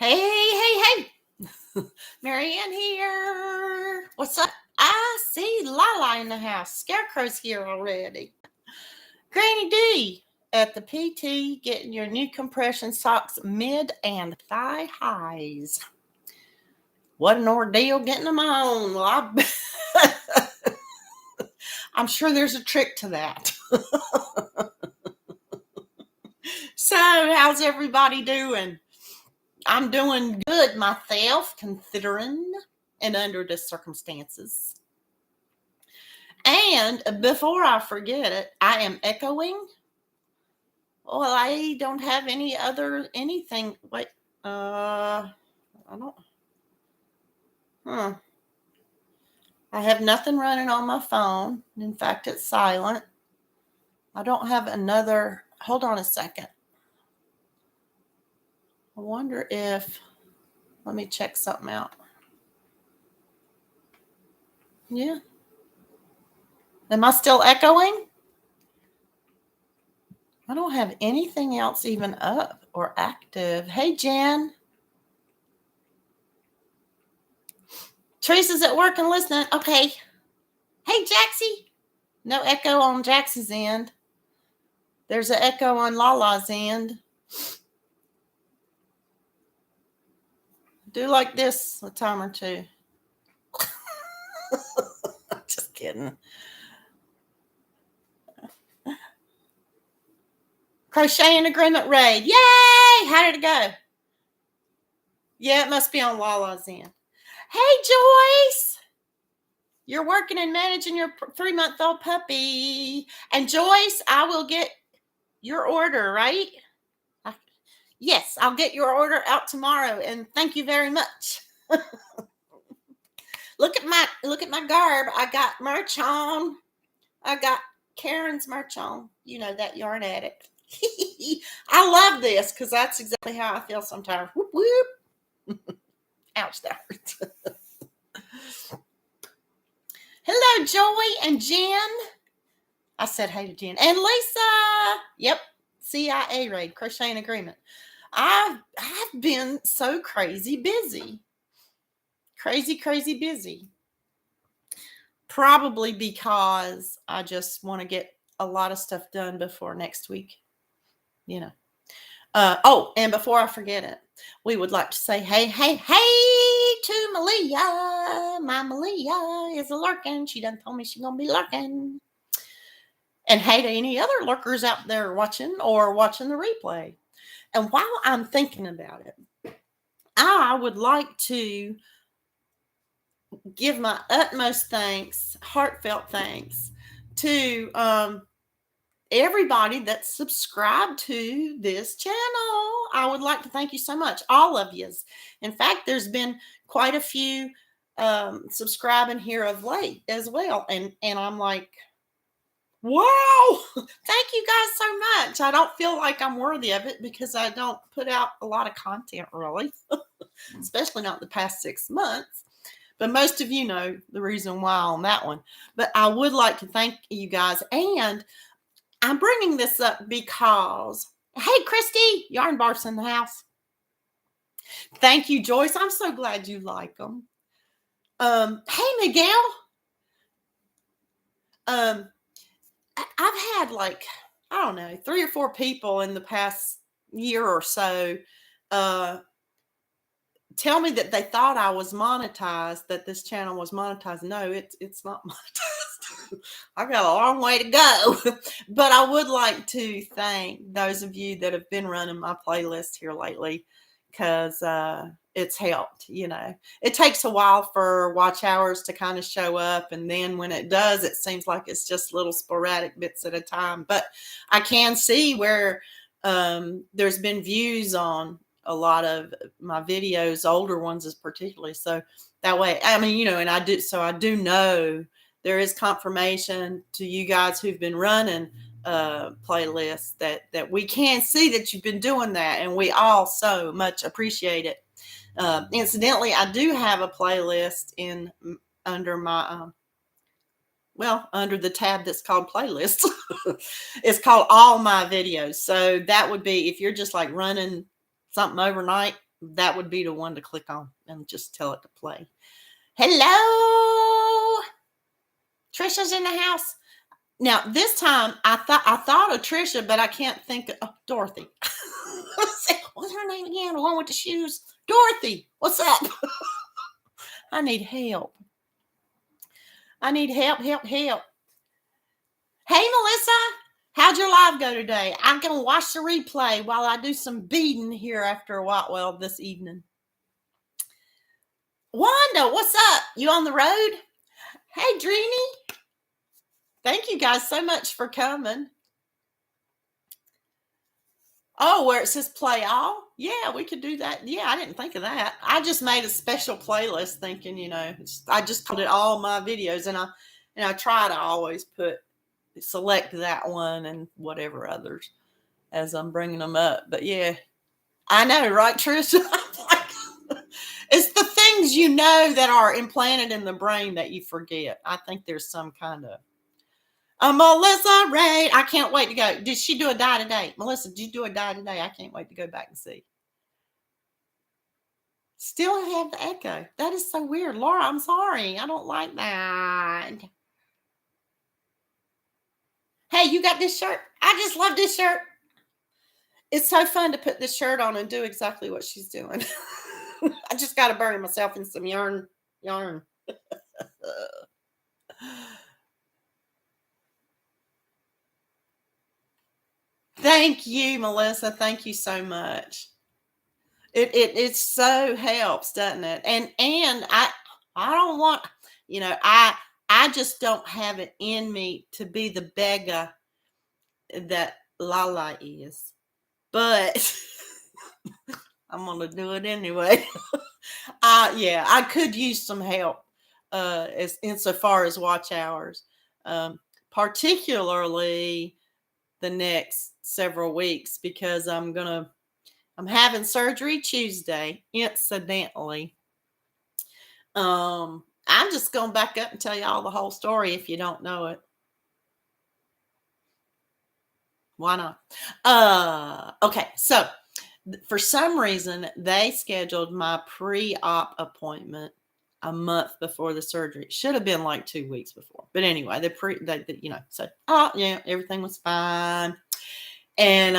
Hey. Marieanne here. What's up? I see Lala in the house. Scarecrow's here already. Granny D at the PT getting your new compression socks mid and thigh highs. What an ordeal getting them on. Well, I'm sure there's a trick to that. So, how's everybody doing? I'm doing good myself, considering and under the circumstances. And before I forget it, I am echoing. Well, I don't have anything. Wait, I don't. I have nothing running on my phone. In fact, it's silent. I don't have another. Hold on a second. I wonder if. Let me check something out. Yeah. Am I still echoing? I don't have anything else even up or active. Hey, Jan. Teresa's at work and listening. Okay. Hey, Jaxie. No echo on Jaxie's end. There's an echo on Lala's end. Do like this a time or two. Just kidding. Crocheting Agreement Raid. Yay! How did it go? Yeah, it must be on Lala's end. Hey, Joyce. You're working and managing your 3-month-old puppy. And Joyce, I will get your order, right? Yes, I'll get your order out tomorrow. And thank you very much. Look at my garb. I got merch on. I got Karen's merch on. You know, that yarn addict. I love this because that's exactly how I feel sometimes. Whoop, whoop. Ouch, that hurts. Hello, Joy and Jen. I said hey to Jen. And Lisa. Yep, CIA raid, Crocheting Agreement. I've been so crazy busy. Crazy busy. Probably because I just want to get a lot of stuff done before next week. You know. And before I forget it, we would like to say hey to Malia. My Malia is a lurking. She done told me she's going to be lurking. And hey to any other lurkers out there watching the replay. And while I'm thinking about it, I would like to give my utmost thanks, heartfelt thanks to everybody that's subscribed to this channel. I would like to thank you so much, all of yous. In fact, there's been quite a few subscribing here of late as well. And I'm like, wow, thank you guys so much. I don't feel like I'm worthy of it because I don't put out a lot of content really, especially not the past 6 months. But most of you know the reason why on that one. But I would like to thank you guys. And I'm bringing this up because, hey, Christy, Yarn Barf's in the house. Thank you, Joyce. I'm so glad you like them. Hey, Miguel. I've had like, I don't know, 3 or 4 people in the past year or so tell me that they thought I was monetized, that this channel was monetized. No, it's not monetized. I got a long way to go. But I would like to thank those of you that have been running my playlist here lately because it's helped. You know, it takes a while for watch hours to kind of show up. And then when it does, it seems like it's just little sporadic bits at a time. But I can see where there's been views on a lot of my videos, older ones is particularly. So that way, I mean, you know, and I do know there is confirmation to you guys who've been running playlists that we can see that you've been doing that, and we all so much appreciate it. Incidentally, I do have a playlist under my under the tab that's called playlists. It's called all my videos. So that would be if you're just like running something overnight, that would be the one to click on and just tell it to play. Hello, Trisha's in the house. Now this time I thought of Trisha, but I can't think of Dorothy. What's her name again? The one with the shoes. Dorothy, what's up? I need help. I need help. Hey, Melissa, how'd your live go today? I'm going to watch the replay while I do some beading here after a while. Well, this evening. Wanda, what's up? You on the road? Hey, Dreamy. Thank you guys so much for coming. Oh, where it says play all? Yeah, we could do that. Yeah, I didn't think of that. I just made a special playlist thinking, I just put it all my videos, and I try to always select that one and whatever others as I'm bringing them up. But yeah, I know, right, Trish? It's the things that are implanted in the brain that you forget. I think there's some kind of Melissa Ray. I can't wait to go. Did she do a die today? Melissa, did you do a die today? I can't wait to go back and see. Still have the echo. That is so weird. Laura, I'm sorry. I don't like that. Hey, you got this shirt? I just love this shirt. It's so fun to put this shirt on and do exactly what she's doing. I just got to bury myself in some yarn. Thank you, Melissa. Thank you so much. It so helps, doesn't it? And I don't want, I just don't have it in me to be the beggar that Lala is. But I'm gonna do it anyway. I could use some help insofar as watch hours, particularly the next several weeks, because I'm having surgery Tuesday, incidentally. I'm just going to back up and tell you all the whole story if you don't know it. Why not? Okay, so for some reason, they scheduled my pre-op appointment a month before the surgery. It should have been like 2 weeks before. But anyway, said, everything was fine. And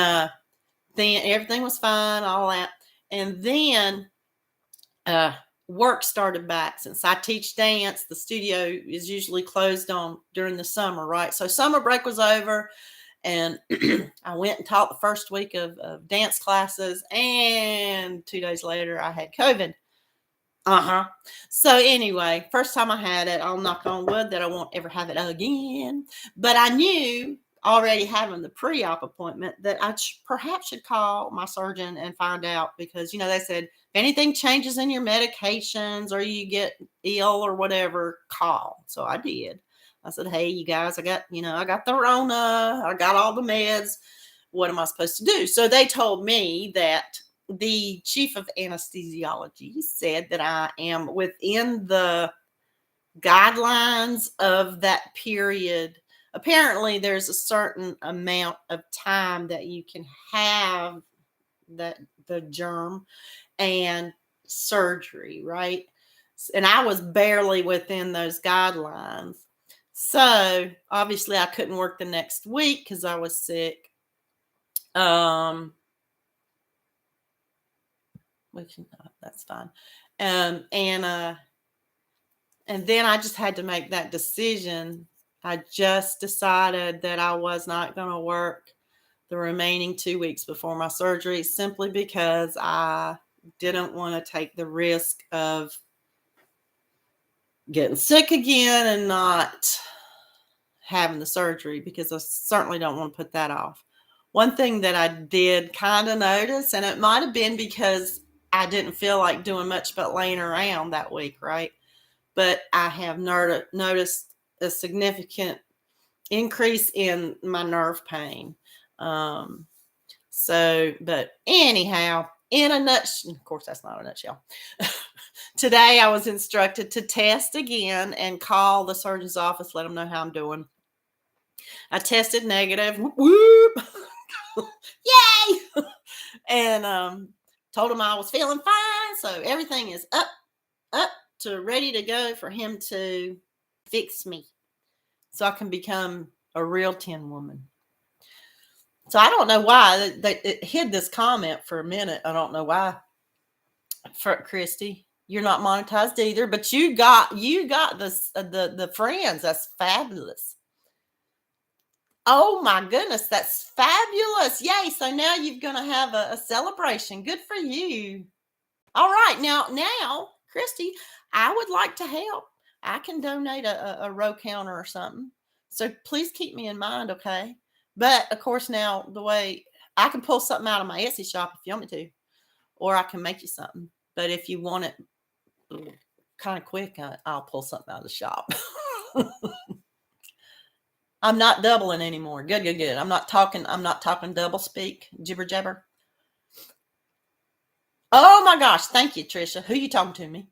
then everything was fine, all that. And then work started back. Since I teach dance, the studio is usually closed during the summer, right? So summer break was over, and I went and taught the first week of dance classes, and 2 days later I had COVID. So anyway, first time I had it, I'll knock on wood that I won't ever have it again. But I knew already having the pre-op appointment that I perhaps should call my surgeon and find out, because, they said, if anything changes in your medications or you get ill or whatever, call. So I did. I said, hey, you guys, I got the Rona, I got all the meds. What am I supposed to do? So they told me that the chief of anesthesiology said that I am within the guidelines of that period. Apparently, there's a certain amount of time that you can have the germ and surgery, right? And I was barely within those guidelines. So obviously I couldn't work the next week because I was sick. Which that's fine. And then I just had to make that decision. I just decided that I was not going to work the remaining 2 weeks before my surgery, simply because I didn't want to take the risk of getting sick again and not having the surgery, because I certainly don't want to put that off. One thing that I did kind of notice, and it might have been because I didn't feel like doing much but laying around that week, right? But I have noticed a significant increase in my nerve pain. But anyhow, in a nutshell, of course, that's not a nutshell. Today, I was instructed to test again and call the surgeon's office, let them know how I'm doing. I tested negative. Whoop, whoop. Yay! And Told him I was feeling fine. So everything is up to ready to go for him to fix me. So I can become a real tin woman. So I don't know why it hid this comment for a minute. I don't know why. For Christy, you're not monetized either, but you got the friends. That's fabulous. Oh my goodness, that's fabulous! Yay! So now you're gonna have a celebration. Good for you. All right, now, Christy, I would like to help. I can donate a row counter or something. So please keep me in mind, okay? But of course, now the way I can pull something out of my Etsy shop if you want me to, or I can make you something. But if you want it kind of quick, I'll pull something out of the shop. I'm not doubling anymore. Good. I'm not talking double speak, jibber jabber. Oh my gosh, thank you, Trisha. Who you talking to me?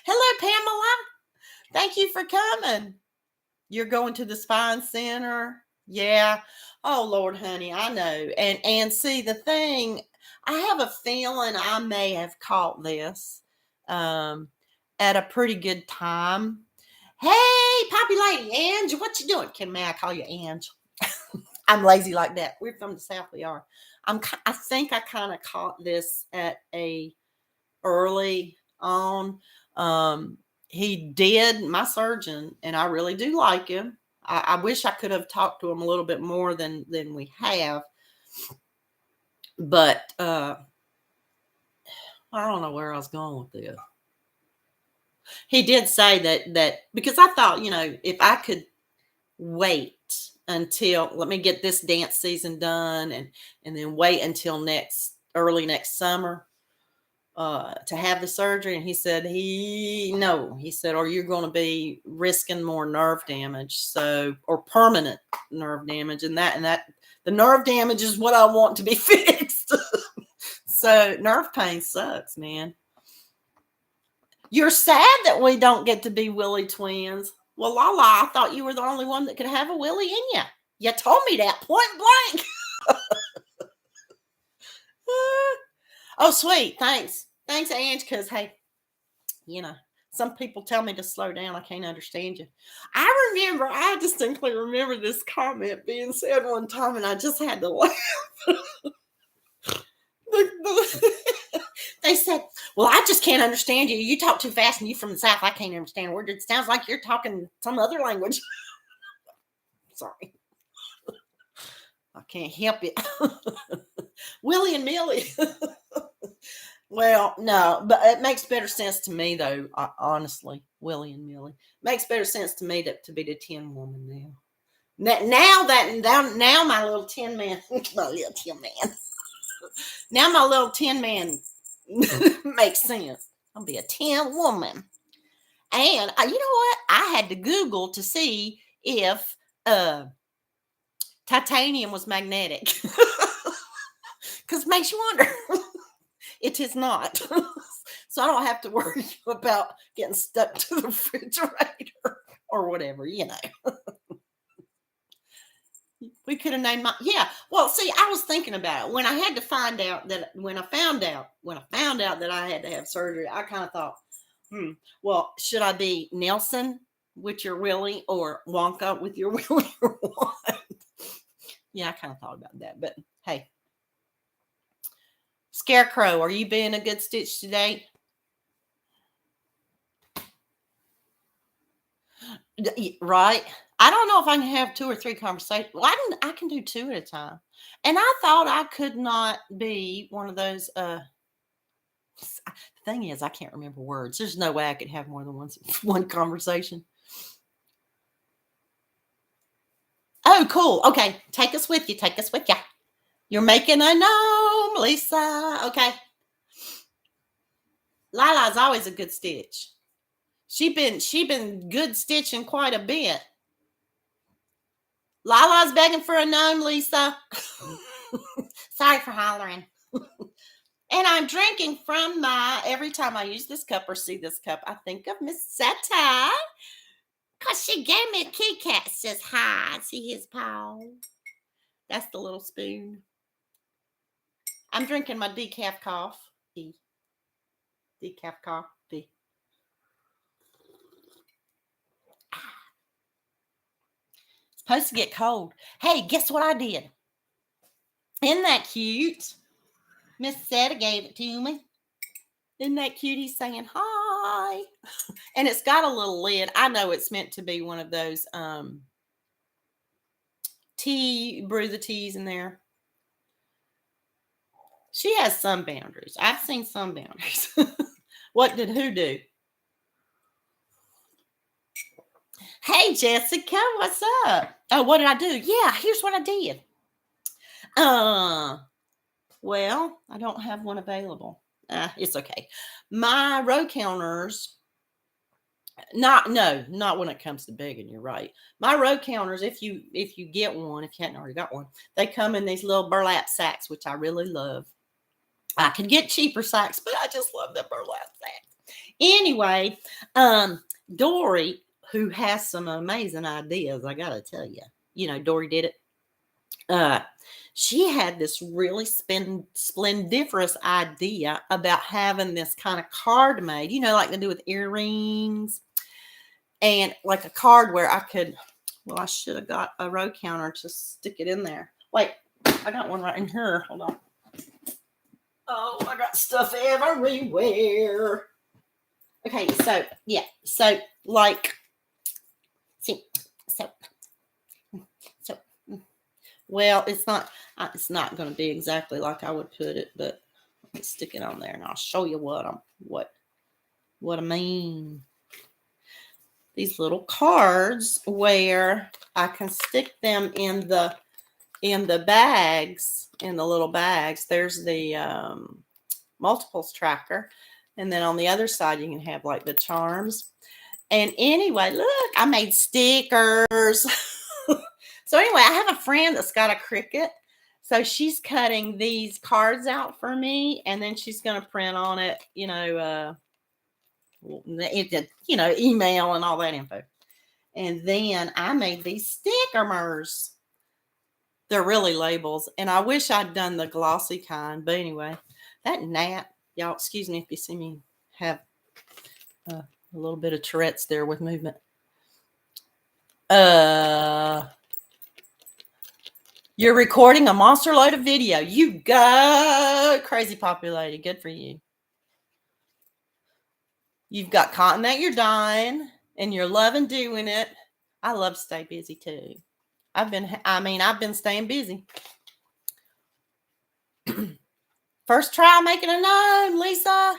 Hello, Pamela. Thank you for coming. You're going to the spine center? Yeah. Oh Lord, honey, I know. And see the thing, I have a feeling I may have caught this at a pretty good time. Hey, Poppy Lady, Ange, what you doing? May I call you Ange? I'm lazy like that. We're from the South, we are. I think I kind of caught this at a early on. He did, my surgeon, and I really do like him. I wish I could have talked to him a little bit more than we have. But I don't know where I was going with this. He did say that because I thought, if I could wait until, let me get this dance season done and then wait until early next summer to have the surgery. And he said, or you're going to be risking more nerve damage. Or permanent nerve damage. And that the nerve damage is what I want to be fixed. So nerve pain sucks, man. You're sad that we don't get to be Willie twins. Well, Lala, I thought you were the only one that could have a Willie in you. You told me that point blank. Oh, sweet. Thanks, Ange, because, hey, some people tell me to slow down. I can't understand you. I distinctly remember this comment being said one time, and I just had to laugh. They said, well, I just can't understand you. You talk too fast and you from the South. I can't understand a word. It sounds like you're talking some other language. Sorry. I can't help it. Willie and Millie. Well, no, but it makes better sense to me, though, honestly, Willie and Millie. Makes better sense to me to be the tin woman now. Now my little tin man, now my little tin man makes sense. I'll be a tin woman. And you know what? I had to Google to see if titanium was magnetic. Because it makes you wonder. It is not. So I don't have to worry about getting stuck to the refrigerator or whatever, We could have named well, see, I was thinking about it when I had to find out that when I found out that I had to have surgery, I kind of thought, well, should I be Nelson with your Willie or Wonka with your Willie or what? Yeah, I kind of thought about that, but hey. Scarecrow, are you being a good stitch today? Right? I don't know if I can have 2 or 3 conversations. Well, I can do 2 at a time. And I thought I could not be one of those. The thing is, I can't remember words. There's no way I could have more than one conversation. Oh, cool. Okay. Take us with you. You're making a gnome, Lisa. Okay. Lila's always a good stitch. She been good stitching quite a bit. Lila's begging for a gnome, Lisa. Sorry for hollering. And I'm drinking from every time I use this cup or see this cup, I think of Miss Seta. Because she gave me a kitty cat. Says hi. See his paw. That's the little spoon. I'm drinking my decaf coffee. coffee. Decaf coffee. It's supposed to get cold. Hey, guess what I did? Isn't that cute? Miss Setta gave it to me. Isn't that cute? He's saying hi. And it's got a little lid. I know it's meant to be one of those brew the teas in there. She has some boundaries. I've seen some boundaries. What did who do? Hey, Jessica, what's up? Oh, what did I do? Yeah, here's what I did. Well, I don't have one available. It's okay. My row counters, not when it comes to begging, you're right. My row counters, if you get one, if you hadn't already got one, they come in these little burlap sacks, which I really love. I could get cheaper sacks, but I just love the burlap sacks. Anyway, Dory, who has some amazing ideas, I gotta tell you. You know, Dory did it. She had this really splendiferous idea about having this kind of card made, you know, like they do with earrings, and like a card where I could, well, I should have got a row counter to stick it in there. Wait, I got one right in here. Hold on. Oh, I got stuff everywhere. Okay, so yeah, so like, see, so well, it's not going to be exactly like I would put it, but let me stick it on there, and I'll show you what I mean. These little cards where I can stick them in the bags, in the little bags. There's the multiples tracker, and then on the other side you can have like the charms. And anyway, look, I made stickers. So anyway, I have a friend that's got a Cricut. So she's cutting these cards out for me, and then she's going to print on it, email and all that info. And then I made these stickers. They're really labels, and I wish I'd done the glossy kind. But anyway, that gnat, y'all, excuse me if you see me have a little bit of Tourette's there with movement. You're recording a monster load of video. You go, crazy popularity. Good for you. You've got cotton that you're dyeing, and you're loving doing it. I love to stay busy too. I've been staying busy. First try making a gnome, Lisa.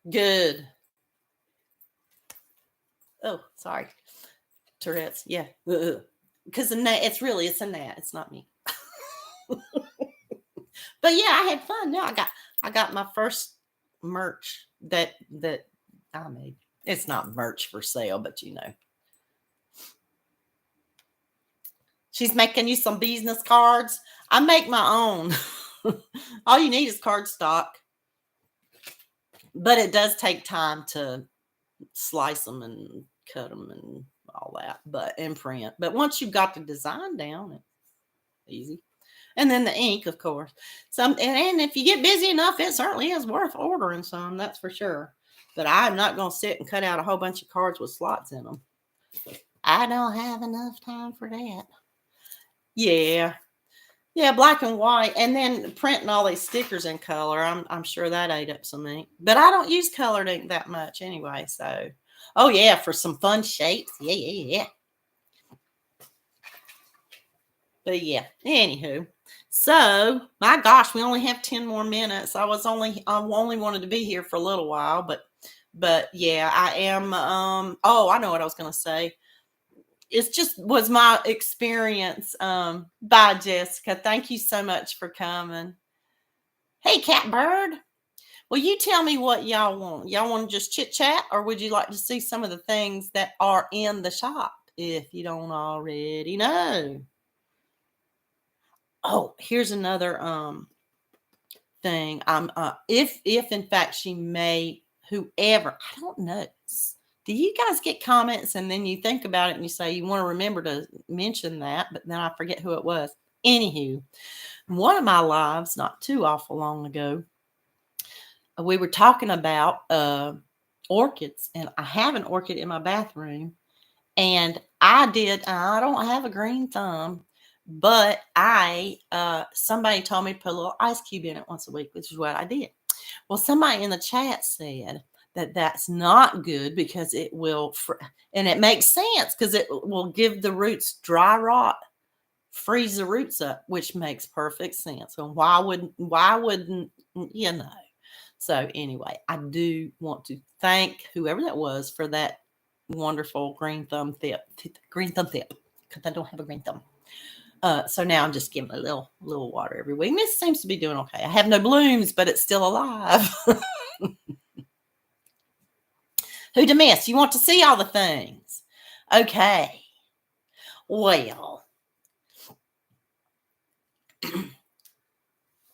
Good. Oh, sorry. Tourette's. Yeah. Because it's a gnat. It's not me. But yeah, I had fun. No, I got my first merch that I made. It's not merch for sale, but you know. She's making you some business cards. I make my own. All you need is cardstock. But it does take time to slice them and cut them and all that, and print. But once you've got the design down, it's easy. And then the ink, of course. And if you get busy enough, it certainly is worth ordering some, that's for sure. But I'm not going to sit and cut out a whole bunch of cards with slots in them. I don't have enough time for that. Yeah, black and white, and then printing all these stickers in color. I'm sure that ate up some ink, but I don't use colored ink that much anyway. So, oh yeah, for some fun shapes, yeah. But yeah, anywho, so my gosh, we only have 10 more minutes. I only wanted to be here for a little while, but yeah, I am. Oh, I know what I was going to say. It just was my experience. Bye, Jessica. Thank you so much for coming. Hey, Catbird. Well, you tell me what y'all want. Y'all want to just chit chat, or would you like to see some of the things that are in the shop if you don't already know? Oh, here's another thing. If in fact she may, whoever, I don't know. Do you guys get comments and then you think about it and you say you want to remember to mention that, but then I forget who it was? Anywho, one of my lives, not too awful long ago, we were talking about orchids, and I have an orchid in my bathroom, and I don't have a green thumb, but somebody told me to put a little ice cube in it once a week, which is what I did. Well, somebody in the chat said that that's not good because it will, and it makes sense because it will give the roots dry rot, freeze the roots up, which makes perfect sense. So why wouldn't you know? So anyway, I do want to thank whoever that was for that wonderful green thumb tip, because I don't have a green thumb. So now I'm just giving a little water every week. And this seems to be doing okay. I have no blooms, but it's still alive. Who to miss? You want to see all the things. Okay. Well,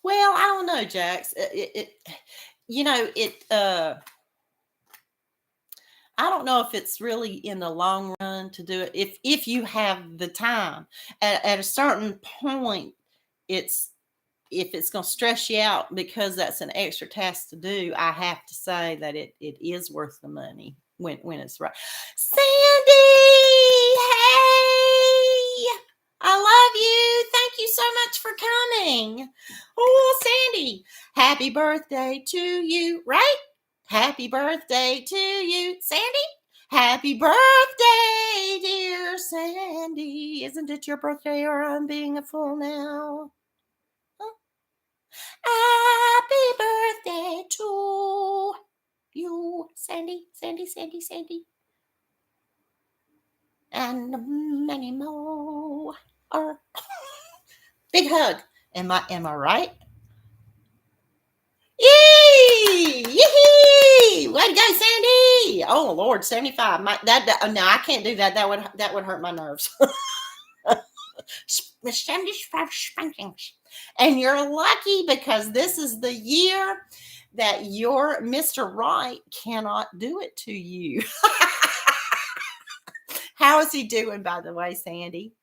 I don't know, Jax. I don't know if it's really in the long run to do it. If you have the time, at a certain point, if it's going to stress you out because that's an extra task to do, I have to say that it is worth the money when it's right. Sandy, hey, I love you. Thank you so much for coming. Oh, Sandy, happy birthday to you, right? Happy birthday to you, Sandy. Happy birthday, dear Sandy. Isn't it your birthday or I'm being a fool now? Happy birthday to you, Sandy. And many more. Big hug. Am I right? Yee! Yee! Way to go, Sandy! Oh Lord, 75. No, I can't do that. That would hurt my nerves. 75 spankings. And you're lucky because this is the year that your Mr. Right cannot do it to you. How is he doing, by the way, Sandy?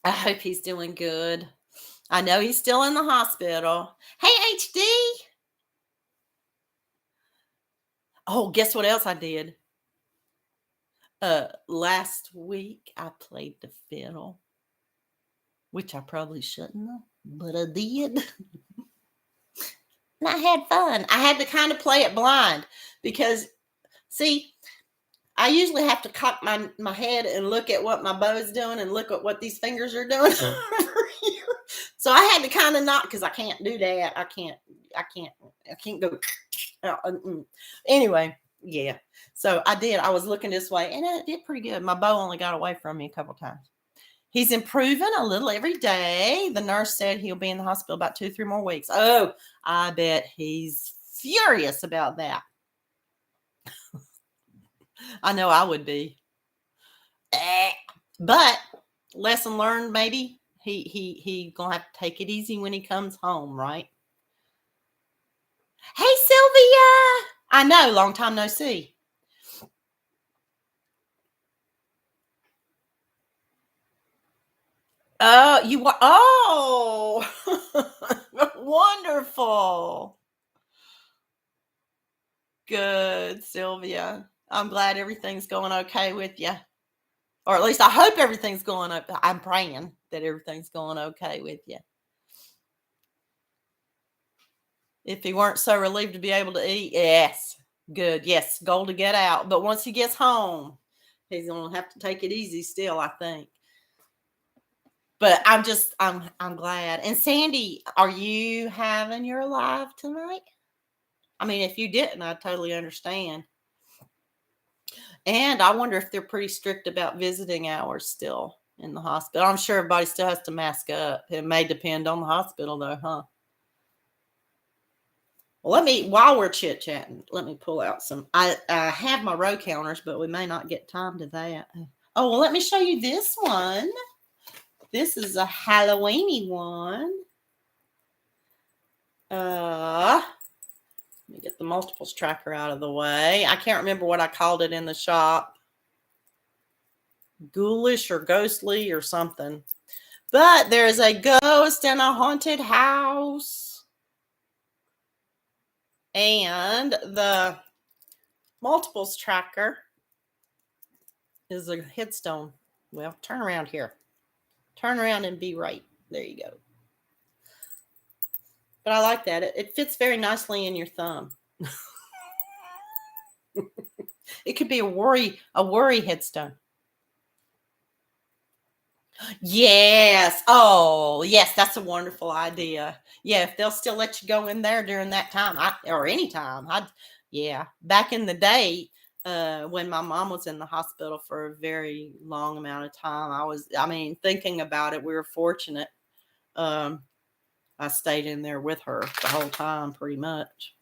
I hope he's doing good. I know he's still in the hospital. Hey, HD. Oh, guess what else I did? Last week I played the fiddle, which I probably shouldn't have, but I did. And I had fun. I had to kind of play it blind because, see, I usually have to cock my head and look at what my bow's doing and look at what these fingers are doing over here. So I had to kind of not, because I can't do that. I can't go. Anyway, yeah. So I did. I was looking this way and it did pretty good. My bow only got away from me a couple times. He's improving a little every day. The nurse said he'll be in the hospital about 2-3 more weeks. Oh, I bet he's furious about that. I know I would be. But lesson learned, maybe. He gonna have to take it easy when he comes home, right? Hey, Sylvia. I know, long time no see. Oh, wonderful. Good, Sylvia. I'm glad everything's going okay with you. Or at least I hope everything's going up. I'm praying that everything's going okay with you. If he weren't so relieved to be able to eat, yes, good. Yes, goal to get out. But once he gets home, he's going to have to take it easy still, I think. But I'm glad. And Sandy, are you having your live tonight? I mean, if you didn't, I totally understand. And I wonder if they're pretty strict about visiting hours still in the hospital. I'm sure everybody still has to mask up. It may depend on the hospital though, huh? Well, while we're chit-chatting, let me pull out some. I have my row counters, but we may not get time to that. Oh, well, let me show you this one. This is a Halloweeny one. Let me get the multiples tracker out of the way. I can't remember what I called it in the shop. Ghoulish or ghostly or something. But there's a ghost in a haunted house. And the multiples tracker is a headstone. Well, turn around here. Turn around and be right. There you go. But I like that. It fits very nicely in your thumb. It could be a worry headstone. Yes. Oh, yes. That's a wonderful idea. Yeah. If they'll still let you go in there during that time, or any time, yeah. Back in the day, when my mom was in the hospital for a very long amount of time, thinking about it, we were fortunate. I stayed in there with her the whole time, pretty much,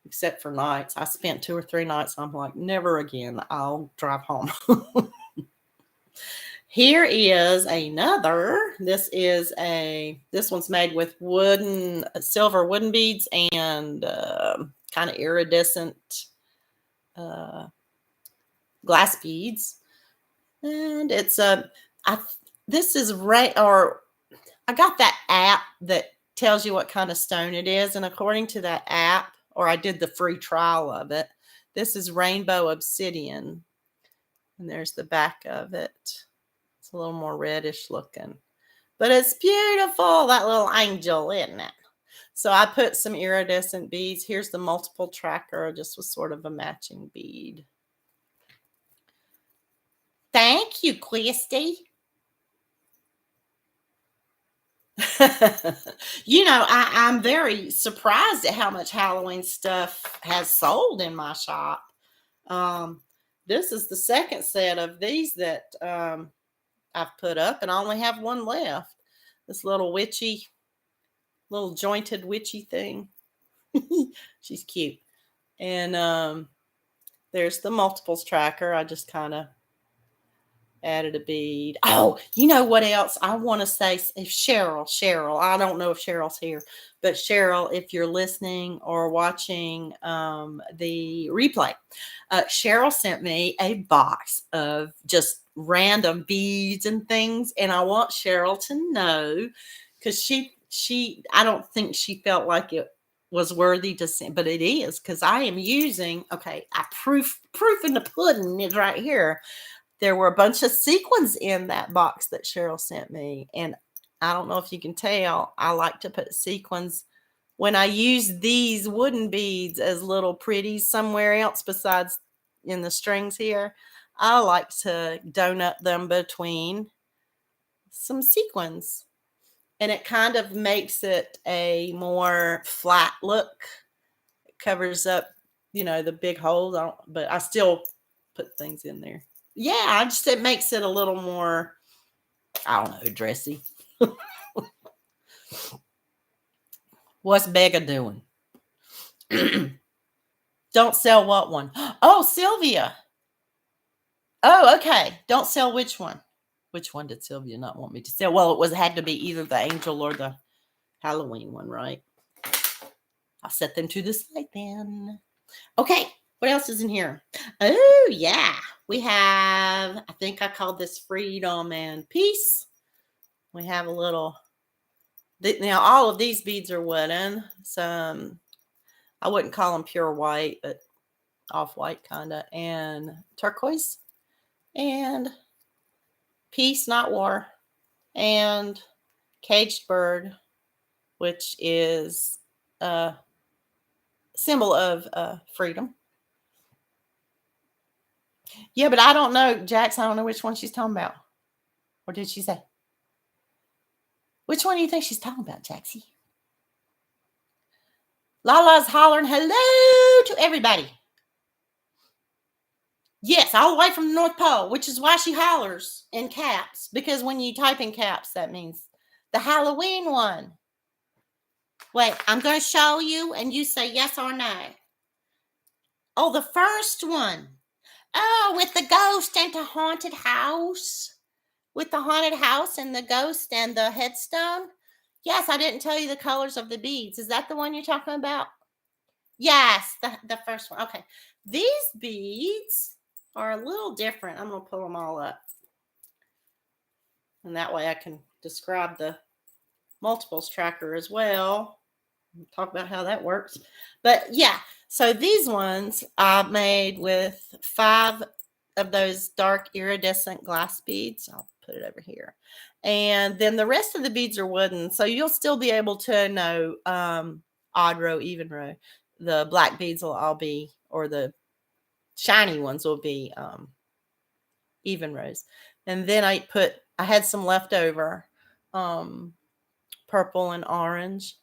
except for nights. I spent 2 or 3 nights. I'm like, never again. I'll drive home. Here is another. This one's made with silver wooden beads and kind of iridescent glass beads. And it's this is right, or I got that app that tells you what kind of stone it is. And according to that app, or I did the free trial of it, this is rainbow obsidian. And there's the back of it. It's a little more reddish looking. But it's beautiful, that little angel, isn't it? So I put some iridescent beads. Here's the multiple tracker, just with sort of a matching bead. Thank you, Christy. I'm very surprised at how much Halloween stuff has sold in my shop. This is the second set of these that I've put up, and I only have one left. This little jointed witchy thing. She's cute. And there's the multiples tracker. I just kind of added a bead. Oh, you know what else? I want to say, if Cheryl, I don't know if Cheryl's here, but Cheryl, if you're listening or watching the replay, Cheryl sent me a box of just random beads and things. And I want Cheryl to know, because I don't think she felt like it was worthy to send, but it is, because I am using, proof in the pudding is right here. There were a bunch of sequins in that box that Cheryl sent me. And I don't know if you can tell, I like to put sequins when I use these wooden beads as little pretties somewhere else besides in the strings here. I like to donut them between some sequins. And it kind of makes it a more flat look. It covers up, the big holes, but I still put things in there. Yeah, it makes it a little more, I don't know, dressy. What's Becca doing? Don't sell what one? Oh, Sylvia. Oh, okay. Don't sell which one? Which one did Sylvia not want me to sell? Well, it had to be either the angel or the Halloween one, right? I'll set them to the side then. Okay. What else is in here? Oh, yeah. We have, I think I called this Freedom and Peace. We have a little, now all of these beads are wooden. Some, I wouldn't call them pure white, but off-white kind of. And turquoise. And peace, not war. And caged bird, which is a symbol of freedom. Yeah, but I don't know, Jax. I don't know which one she's talking about. Or did she say? Which one do you think she's talking about, Jaxie? Lala's hollering hello to everybody. Yes, all the way from the North Pole, which is why she hollers in caps. Because when you type in caps, that means the Halloween one. Wait, I'm going to show you, and you say yes or no. Oh, the first one. Oh, with the ghost and the haunted house. With the haunted house and the ghost and the headstone. Yes, I didn't tell you the colors of the beads. Is that the one you're talking about? Yes, the first one. Okay. These beads are a little different. I'm going to pull them all up. And that way I can describe the multiples tracker as well. Talk about how that works. But yeah, so these ones I made with 5 of those dark iridescent glass beads. I'll put it over here. And then the rest of the beads are wooden. So you'll still be able to know odd row, even row. The black beads will all be, or the shiny ones will be even rows. And then I had some leftover purple and orange,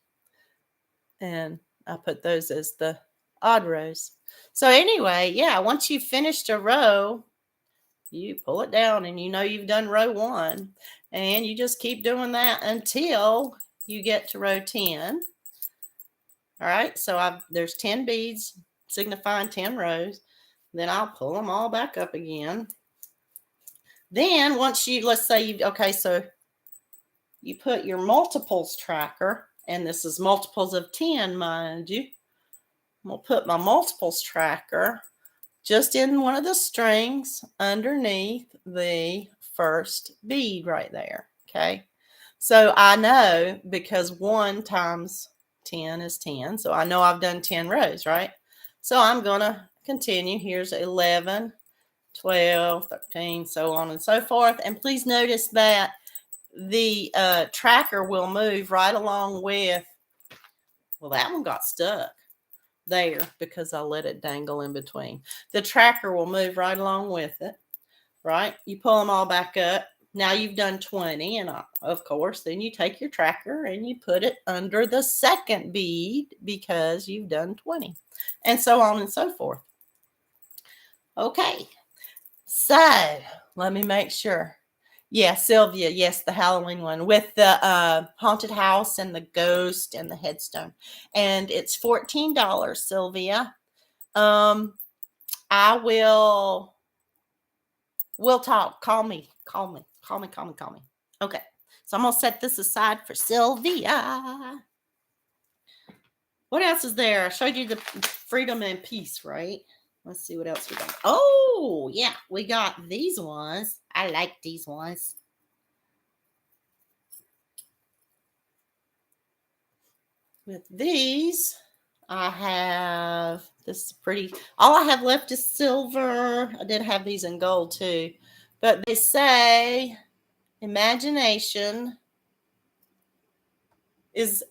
and I put those as the odd rows. So anyway, yeah, once you've finished a row, you pull it down and you know you've done row 1, and you just keep doing that until you get to row 10. All right, so there's 10 beads signifying 10 rows. Then I'll pull them all back up again. Then once let's say so you put your multiples tracker, and this is multiples of 10, mind you. We'll put my multiples tracker just in one of the strings underneath the first bead right there, okay? So I know, because 1 times 10 is 10, so I know I've done 10 rows, right? So I'm going to continue. Here's 11, 12, 13, so on and so forth. And please notice that the tracker will move right along with, well, that one got stuck there because I let it dangle in between. The tracker will move right along with it, right? You pull them all back up. Now you've done 20, and of course, then you take your tracker and you put it under the second bead because you've done 20, and so on and so forth. Okay, so let me make sure. Yeah, Sylvia, yes, the Halloween one with the haunted house and the ghost and the headstone. And it's $14, Sylvia. We'll talk. Call me. Okay, so I'm going to set this aside for Sylvia. What else is there? I showed you the freedom and peace, right? Let's see what else we got. Oh, yeah, we got these ones. I like these ones. With these, I have, this is pretty, all I have left is silver. I did have these in gold too. But they say imagination is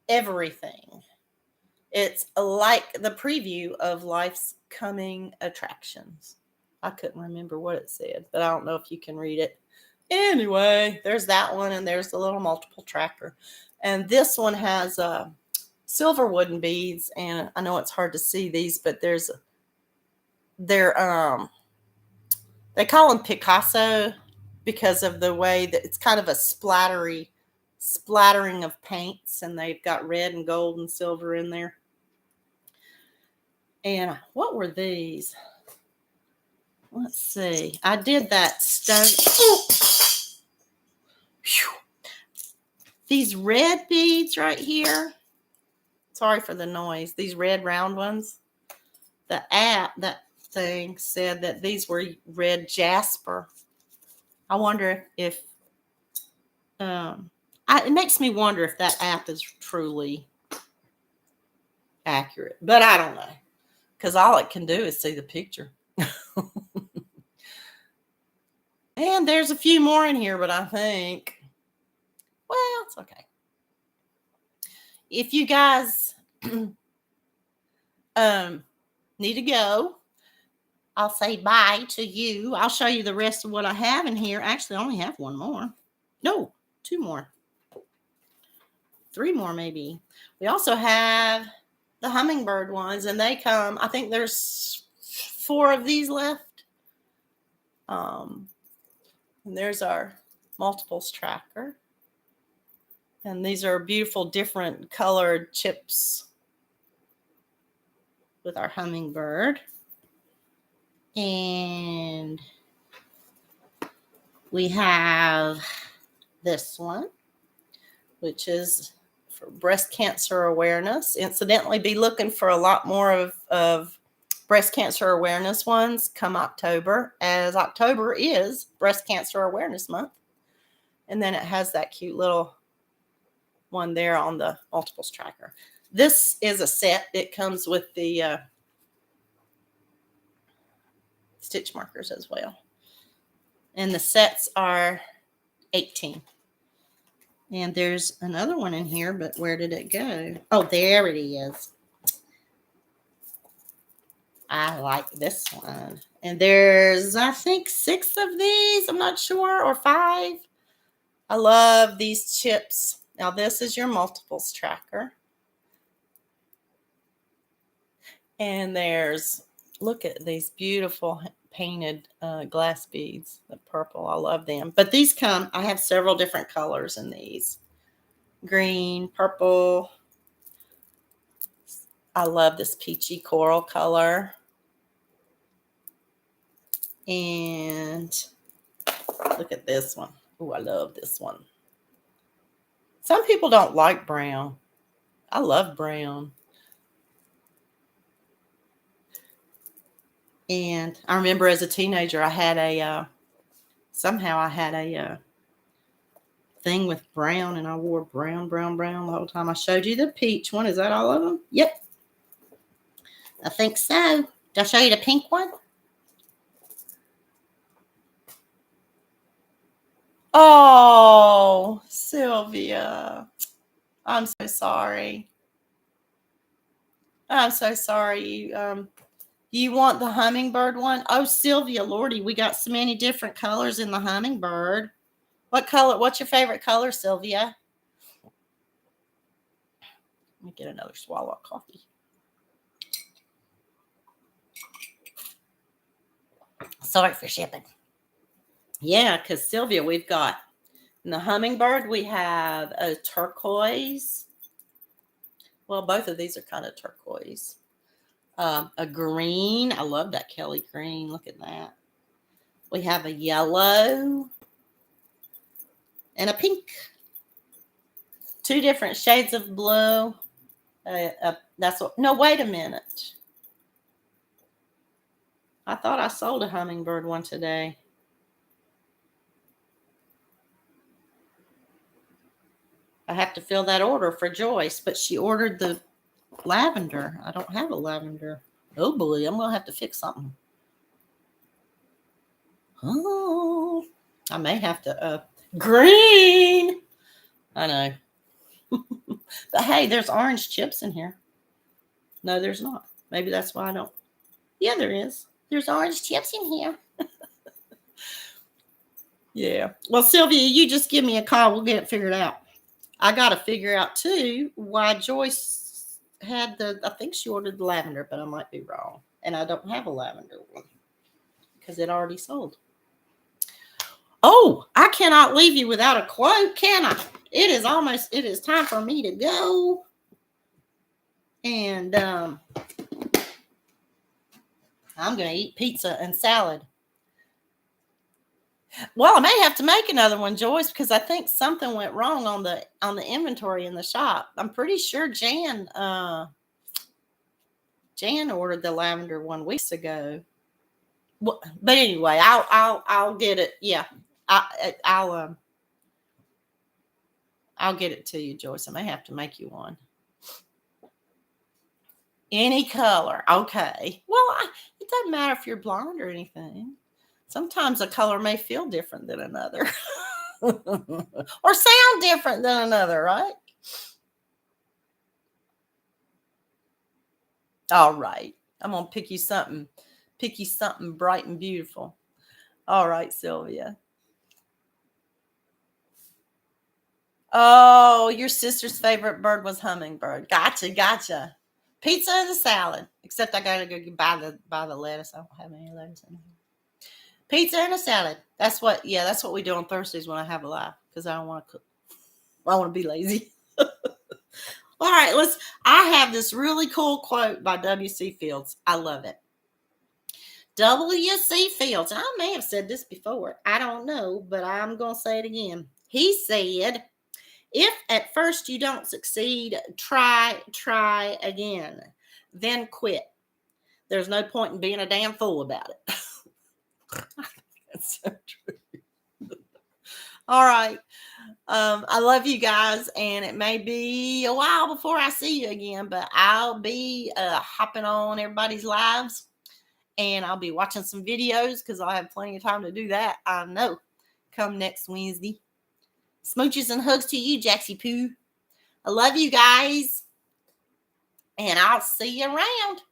everything. It's like the preview of life's coming attractions. I couldn't remember what it said, but I don't know if you can read it. Anyway, there's that one, and there's the little multiple tracker. And this one has silver wooden beads, and I know it's hard to see these, but they call them Picasso because of the way that it's kind of a splattering of paints, and they've got red and gold and silver in there. And what were these? Let's see. I did that stone. Oh! These red beads right here. Sorry for the noise. These red round ones. That thing said that these were red jasper. I wonder if it makes me wonder if that app is truly accurate, but I don't know, because all it can do is see the picture. And there's a few more in here, but I think, well, it's okay. If you guys need to go, I'll say bye to you. I'll show you the rest of what I have in here. Actually, I only have one more. No, 2 more. 3 more maybe. We also have the hummingbird ones, and they come, I think there's 4 of these left. And there's our multiples tracker. And these are beautiful different colored chips with our hummingbird. And we have this one, which is for breast cancer awareness. Incidentally, be looking for a lot more of breast cancer awareness ones come October, as October is Breast Cancer Awareness Month. And then it has that cute little one there on the multiples tracker. This is a set. It comes with the stitch markers as well. And the sets are 18. And there's another one in here, but where did it go? Oh, there it is. I like this one. And there's, I think, 6 of these. I'm not sure, or 5. I love these chips. Now, this is your multiples tracker. And there's, look at these beautiful painted glass beads, the purple. I love them. But these come, I have several different colors in these. Green, purple. I love this peachy coral color. And look at this one. Oh, I love this one. Some people don't like brown. I love brown. And I remember as a teenager, I had a, somehow I had a thing with brown, and I wore brown the whole time. I showed you the peach one. Is that all of them? Yep. I think so. Did I show you the pink one? Oh, Sylvia. I'm so sorry. I'm so sorry. You want the hummingbird one? Oh, Sylvia, Lordy, we got so many different colors in the hummingbird. What color? What's your favorite color, Sylvia? Let me get another swallow of coffee. Sorry for shipping. Yeah, because Sylvia, we've got in the hummingbird, we have a turquoise. Well, both of these are kind of turquoise. A green. I love that Kelly green. Look at that. We have a yellow and a pink. 2 different shades of blue. That's what. No, wait a minute. I thought I sold a hummingbird one today. I have to fill that order for Joyce, but she ordered the lavender. I don't have a lavender. Oh boy, I'm gonna have to fix something. Oh, I may have to. Green. I know. But hey, there's orange chips in here. No, there's not. Maybe that's why I don't. Yeah, there is. There's orange chips in here. Yeah. Well, Sylvia, you just give me a call. We'll get it figured out. I got to figure out, too, why Joyce had I think she ordered the lavender, but I might be wrong. And I don't have a lavender one because it already sold. Oh, I cannot leave you without a quote, can I? It is time for me to go. And I'm going to eat pizza and salad. Well, I may have to make another one, Joyce, because I think something went wrong on the inventory in the shop. I'm pretty sure Jan ordered the lavender 1 week ago. Well, but anyway, I'll get it. Yeah, I'll get it to you, Joyce. I may have to make you one. Any color, okay. Well, it doesn't matter if you're blonde or anything. Sometimes a color may feel different than another. Or sound different than another, right? All right. I'm going to pick you something bright and beautiful. All right, Sylvia. Oh, your sister's favorite bird was hummingbird. Gotcha. Pizza and a salad. Except I got to go buy the lettuce. I don't have any lettuce in here. Pizza and a salad. That's what we do on Thursdays when I have a life, because I don't want to cook. I want to be lazy. All right, I have this really cool quote by W.C. Fields. I love it. W.C. Fields, and I may have said this before. I don't know, but I'm going to say it again. He said, if at first you don't succeed, try again. Then quit. There's no point in being a damn fool about it. That's so true. All right. I love you guys, and it may be a while before I see you again, but I'll be hopping on everybody's lives, and I'll be watching some videos because I'll have plenty of time to do that. I know. Come next Wednesday. Smooches and hugs to you, Jaxie Poo. I love you guys, and I'll see you around.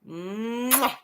Mwah.